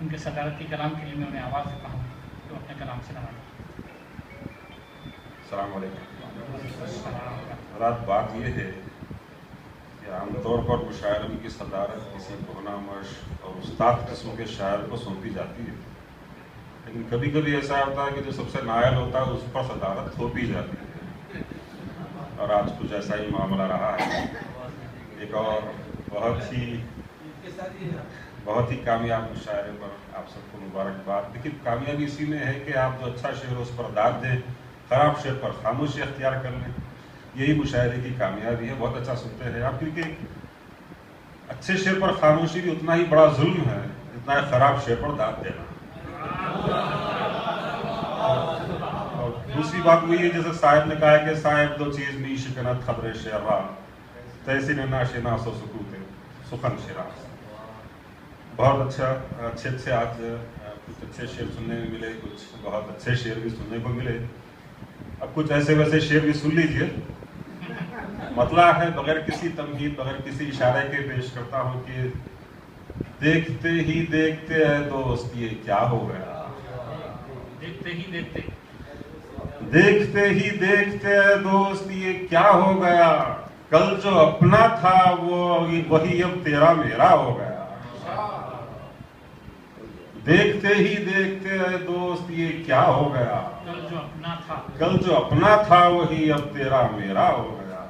उनके सदारती कलाम के लिए मैं उन्हें आवाज़ देता हूँ तो अपने कलाम से नवाज़ें। अस्सलाम वालेकुम। रात बात यह है कि आमतौर पर मुशायरों की सदारत किसी कोहनामश और उस्ताद किस्म के शायर को सौंपी जाती है, लेकिन कभी कभी ऐसा होता है कि जो सबसे नायल होता है उस पर सदारत थोपी जाती है, और आज कुछ ऐसा ही मामला रहा है। एक और बहुत ही कामयाब मुशायरे पर आप सबको मुबारकबाद। लेकिन कामयाबी इसी में है कि आप जो अच्छा शेर उस पर दाद दें, खराब शेर पर खामोशी अख्तियार कर लें, यही मुशायरे की कामयाबी है। बहुत अच्छा सुनते हैं आप, क्योंकि अच्छे शेर पर खामोशी भी उतना ही बड़ा जुल्म है जितना है खराब शेर पर दाद देना। और दूसरी बात वही है, जैसे साहिब ने कहा कि साहिब दो चीज में शिकनत खबरे शेरवा तैसी ने नाशिना सो सुकूते सुखन शिराज। बहुत अच्छे आज कुछ अच्छे शेर सुनने में मिले, कुछ बहुत अच्छे शेर भी सुनने को मिले। अब कुछ ऐसे वैसे शेर भी सुन लीजिए। मतला है बगैर किसी तमहीद, बगैर किसी इशारे के पेश करता हूँ कि देखते ही देखते है दोस्त ये क्या हो गया। देखते ही देखते है दोस्त ये क्या हो गया। कल जो अपना था वो वही अब तेरा मेरा हो गया। देखते ही देखते है दोस्त ये क्या हो गया। कल जो अपना था वही अब तेरा मेरा हो गया।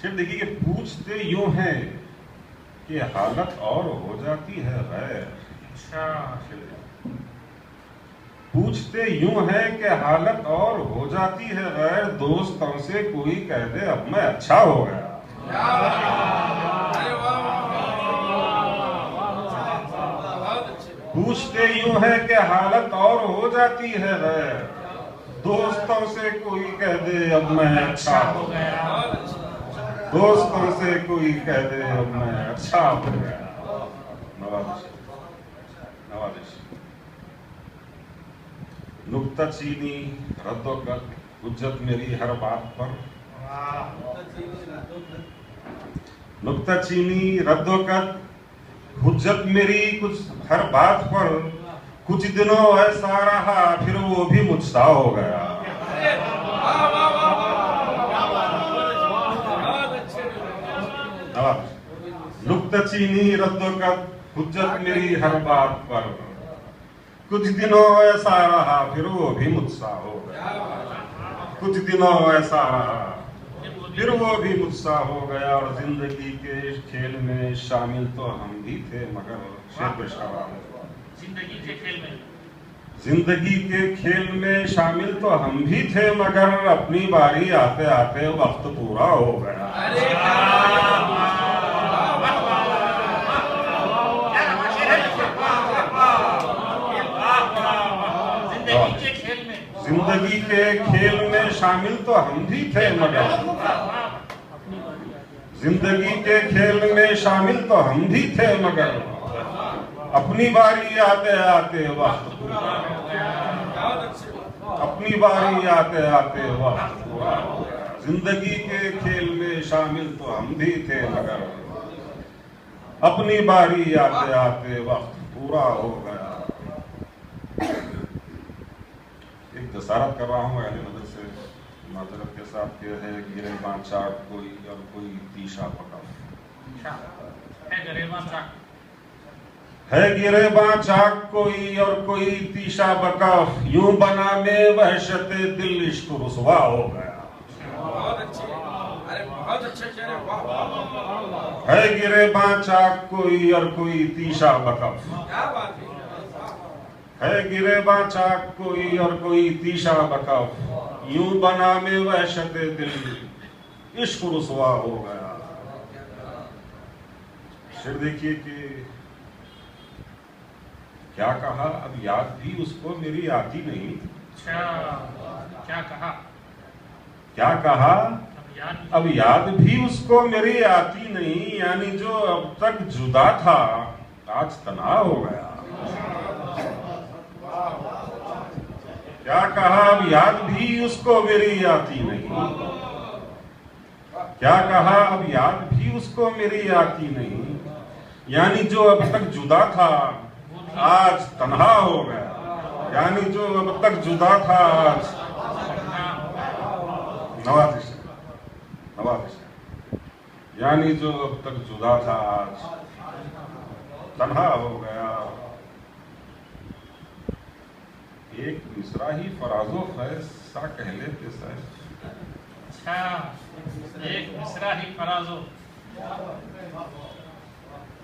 फिर देखिए कि पूछते यूं हैं कि हालत और हो जाती है गैर। पूछते यूं है कि हालत और हो जाती है गैर। दोस्तों से कोई कह दे अब मैं अच्छा हो गया। पूछते यूं है कि हालत और हो जाती है गैर। दोस्तों से कोई कह दे अब मैं अच्छा हो गया। दोस्तों से कोई कह दे अब मैं अच्छा हो गया। नवाज़िश नुक्ता चीनी रद्दोकत हुज्जत मेरी हर बात पर। नुक्ता चीनी रद्दोकत हुज्जत मेरी कुछ हर बात पर। कुछ दिनों ऐसा रहा फिर वो भी मुझसा हो गया। नुक्ता चीनी रद्दोकत हुज्जत मेरी हर बात पर। कुछ दिनों ऐसा रहा फिर वो भी मुझसा हो गया। कुछ दिनों ऐसा रहा फिर वो भी मुझसा हो गया। और जिंदगी के खेल में शामिल तो हम भी थे मगर जिंदगी के खेल में शामिल तो हम भी थे मगर अपनी बारी आते आते वक्त पूरा हो गया। जिंदगी के खेल में शामिल तो हम भी थे मगर जिंदगी के खेल में शामिल तो हम भी थे मगर अपनी बारी आते आते वक्त पूरा हो गया। अपनी बारी आते आते वक्त पूरा हो गया। जिंदगी के खेल में शामिल तो हम भी थे मगर अपनी बारी आते आते वक्त पूरा हो गया। जसारत कर रहा हूँ अहले नजर से माजरत के साथ के है। गिरेबां चाक कोई और कोई तीशा पका है। गिरेबां चाक कोई और कोई तीशा बकफ। यूं बना में वहशते दिल इश्क रुसवा हो गया। है गिरेबां चाक कोई और कोई तीशा बकफ। है गिरेबां चाक कोई और कोई तीशा बकफ। यूं बना में वहशत दिल इश्क रुसवा हो गया। फिर देखिए कि क्या कहा अब याद भी उसको मेरी आती नहीं। क्या कहा अब याद भी उसको मेरी आती नहीं। यानी जो अब तक जुदा था आज तना हो गया। क्या कहा अब याद भी उसको मेरी आती नहीं। क्या कहा अब याद भी उसको मेरी आती नहीं। यानी जो अब तक जुदा था आज तन्हा हो गया, यानी जो अब तक जुदा था आज नवाजिश यानी जो अब तक जुदा था आज तन्हा हो गया। एक मिसरा ही फराजो फैज सा कह लेते साहब। अच्छा, एक मिसरा ही फराजो,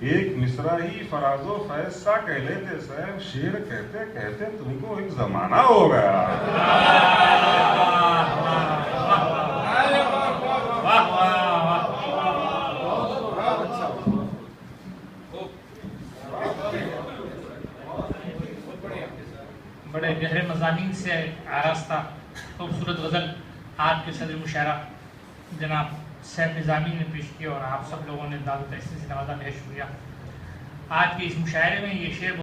एक मिसरा ही फराजो फैज सा कह लेते साहब। शेर कहते कहते तुमको एक जमाना हो गया। वाह वाह बड़े गहरे मज़ामीन से आरास्ता खूबसूरत गज़ल आपके सदर मुशायरा जनाब सैफ निज़ामी ने पेश किया और आप सब लोगों ने दाद तहसीन से नवाजा। बेहद शुक्रिया। आज के इस मुशायरे में ये शेर